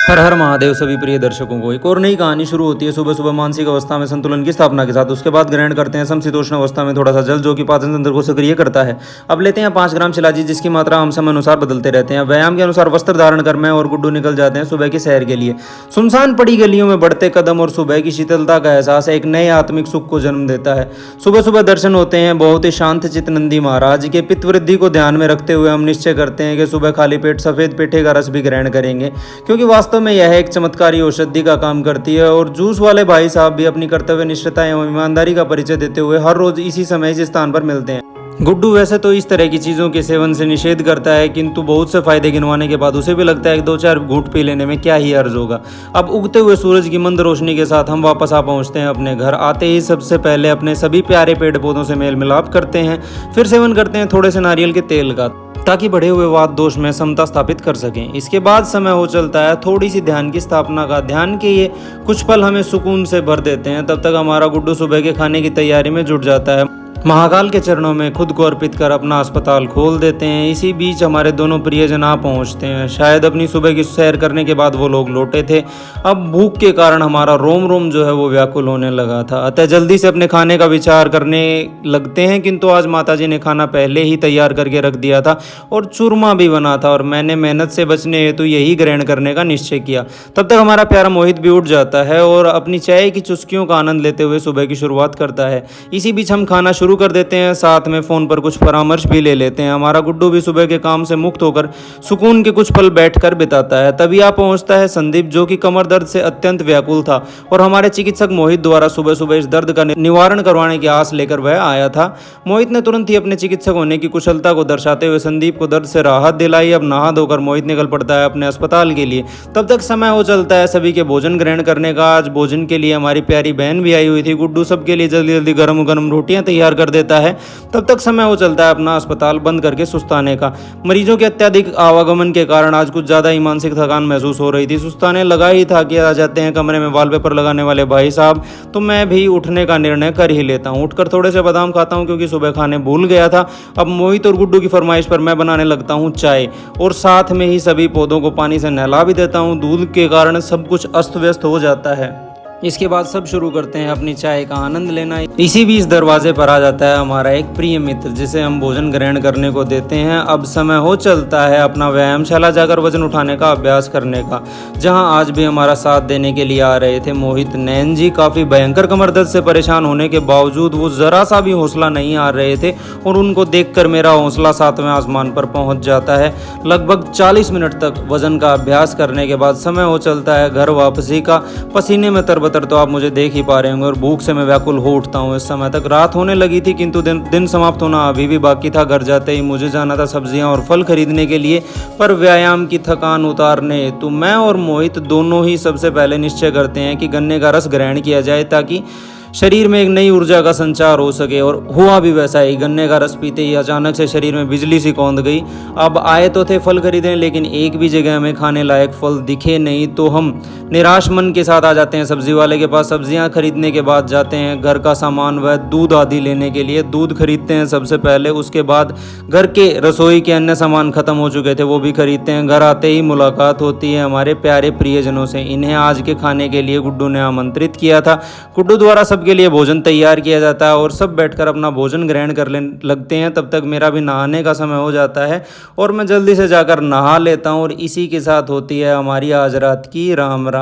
हर हर महादेव सभी प्रिय दर्शकों को एक और नई कहानी शुरू होती है। सुबह सुबह मानसिक अवस्था में संतुलन की स्थापना के साथ उसके बाद ग्रहण करते हैं समशीतोष्ण अवस्था में थोड़ा सा जल, जो कि पाचन तंत्र को सक्रिय करता है। अब लेते हैं 5 ग्राम शिलाजीत, जिसकी मात्रा हम समय अनुसार बदलते रहते हैं। व्यायाम के अनुसार वस्त्र धारण कर मैं और गुड्डू निकल जाते हैं सुबह की सैर के लिए। सुनसान पड़ी गलियों में बढ़ते कदम और सुबह की शीतलता का एहसास एक नए आत्मिक सुख को जन्म देता है। सुबह सुबह दर्शन होते हैं बहुत ही शांत चित्त नंदी महाराज के। पित्त वृद्धि को ध्यान में रखते हुए हम निश्चय करते हैं कि सुबह खाली पेट सफेद पेठे का रस भी ग्रहण करेंगे, क्योंकि वास्तव में यह एक चमत्कारी औषधि का काम करती है। और जूस वाले भाई साहब भी अपनी कर्तव्य निष्ठता एवं ईमानदारी का परिचय देते हुए हर रोज इसी समय इस स्थान पर मिलते हैं। गुड्डू वैसे तो इस तरह की चीज़ों के सेवन से निषेध करता है, किंतु बहुत से फायदे गिनवाने के बाद उसे भी लगता है कि 2-4 घूंट पी लेने में क्या ही अर्ज होगा। अब उगते हुए सूरज की मंद रोशनी के साथ हम वापस आ पहुंचते हैं अपने घर। आते ही सबसे पहले अपने सभी प्यारे पेड़ पौधों से मेल मिलाप करते हैं, फिर सेवन करते हैं थोड़े से नारियल के तेल का, ताकि बढ़े हुए वात दोष में समता स्थापित कर सकें। इसके बाद समय हो चलता है थोड़ी सी ध्यान की स्थापना का। ध्यान के ये कुछ पल हमें सुकून से भर देते हैं। तब तक हमारा गुड्डू सुबह के खाने की तैयारी में जुट जाता है। महाकाल के चरणों में खुद को अर्पित कर अपना अस्पताल खोल देते हैं। इसी बीच हमारे दोनों प्रियजन आ पहुंचते हैं। शायद अपनी सुबह की सैर करने के बाद वो लोग लौटे थे। अब भूख के कारण हमारा रोम रोम जो है वो व्याकुल होने लगा था, अतः जल्दी से अपने खाने का विचार करने लगते हैं। किंतु आज माताजी ने खाना पहले ही तैयार करके रख दिया था और चूरमा भी बना था, और मैंने मेहनत से बचने हेतु यही ग्रहण करने का निश्चय किया। तब तक हमारा प्यारा मोहित भी उठ जाता है और अपनी चाय की चुस्कियों का आनंद लेते हुए सुबह की शुरुआत करता है। इसी बीच हम खाना शुरू कर देते हैं, साथ में फोन पर कुछ परामर्श भी ले लेते हैं। हमारा गुड्डू भी सुबह के काम से मुक्त होकर सुकून के कुछ पल बैठकर बिताता है। तभी आ पहुंचता है संदीप, जो कि कमर दर्द से अत्यंत व्याकुल था, और हमारे चिकित्सक मोहित द्वारा सुबह सुबह इस दर्द का निवारण करवाने की आस लेकर वह आया था। मोहित ने तुरंत ही अपने चिकित्सक होने की कुशलता को दर्शाते हुए संदीप को दर्द से राहत दिलाई। अब नहा धोकर मोहित निकल पड़ता है अपने अस्पताल के लिए। तब तक समय हो चलता है सभी के भोजन ग्रहण करने का। आज भोजन के लिए हमारी प्यारी बहन भी आई हुई थी। गुड्डू सबके लिए जल्दी जल्दी गर्म गर्म रोटियां तैयार कर देता है। तब तक समय हो चलता है अपना अस्पताल बंद करके सुस्ताने का। मरीजों के अत्यधिक आवागमन के कारण आज कुछ ज्यादा ही मानसिक थकान महसूस हो रही थी। सुस्ताने लगा ही था कि आ जाते हैं कमरे में वॉलपेपर लगाने वाले भाई साहब, तो मैं भी उठने का निर्णय कर ही लेता हूँ। उठकर थोड़े से बादाम खाता हूँ, क्योंकि सुबह खाने भूल गया था। अब मोहित और गुड्डू की फरमाइश पर मैं बनाने लगता हूँ चाय, और साथ में ही सभी पौधों को पानी से नहला भी देता हूँ। दूध के कारण सब कुछ अस्त व्यस्त हो जाता है। इसके बाद सब शुरू करते हैं अपनी चाय का आनंद लेना। इसी बीच दरवाजे पर आ जाता है हमारा एक प्रिय मित्र, जिसे हम भोजन ग्रहण करने को देते हैं। अब समय हो चलता है अपना व्यायामशाला जाकर वजन उठाने का अभ्यास करने का, जहां आज भी हमारा साथ देने के लिए आ रहे थे मोहित। नैन जी काफी भयंकर कमर दर्द से परेशान होने के बावजूद वो जरा सा भी हौसला नहीं हार रहे थे, और उनको देखकर मेरा हौसला 7वें आसमान पर पहुंच जाता है। लगभग 40 मिनट तक वजन का अभ्यास करने के बाद समय हो चलता है घर वापसी का। पसीने में तरबतर तो आप मुझे देख ही पा रहे होंगे, और भूख से मैं व्याकुल हो उठता हूँ। इस समय तक रात होने लगी थी, किंतु दिन समाप्त होना अभी भी बाकी था। घर जाते ही मुझे जाना था सब्जियां और फल खरीदने के लिए, पर व्यायाम की थकान उतारने हेतु मैं और मोहित दोनों ही सबसे पहले निश्चय करते हैं कि गन्ने का रस ग्रहण किया जाए, ताकि शरीर में एक नई ऊर्जा का संचार हो सके। और हुआ भी वैसा ही। गन्ने का रस पीते ही अचानक से शरीर में बिजली सी कौंध गई। अब आए तो थे फल खरीदने, लेकिन एक भी जगह हमें खाने लायक फल दिखे नहीं, तो हम निराश मन के साथ आ जाते हैं सब्जी वाले के पास। सब्जियां खरीदने के बाद जाते हैं घर का सामान व दूध आदि लेने के लिए। दूध खरीदते हैं सबसे पहले, उसके बाद घर के रसोई के अन्य सामान खत्म हो चुके थे वो भी खरीदते हैं। घर आते ही मुलाकात होती है हमारे प्यारे प्रियजनों से। इन्हें आज के खाने के लिए गुड्डू ने आमंत्रित किया था। गुड्डू द्वारा सबके लिए भोजन तैयार किया जाता है और सब बैठकर अपना भोजन ग्रहण कर लगते हैं। तब तक मेरा भी नहाने का समय हो जाता है, और मैं जल्दी से जाकर नहा लेता हूँ। और इसी के साथ होती है हमारी आज रात की राम राम।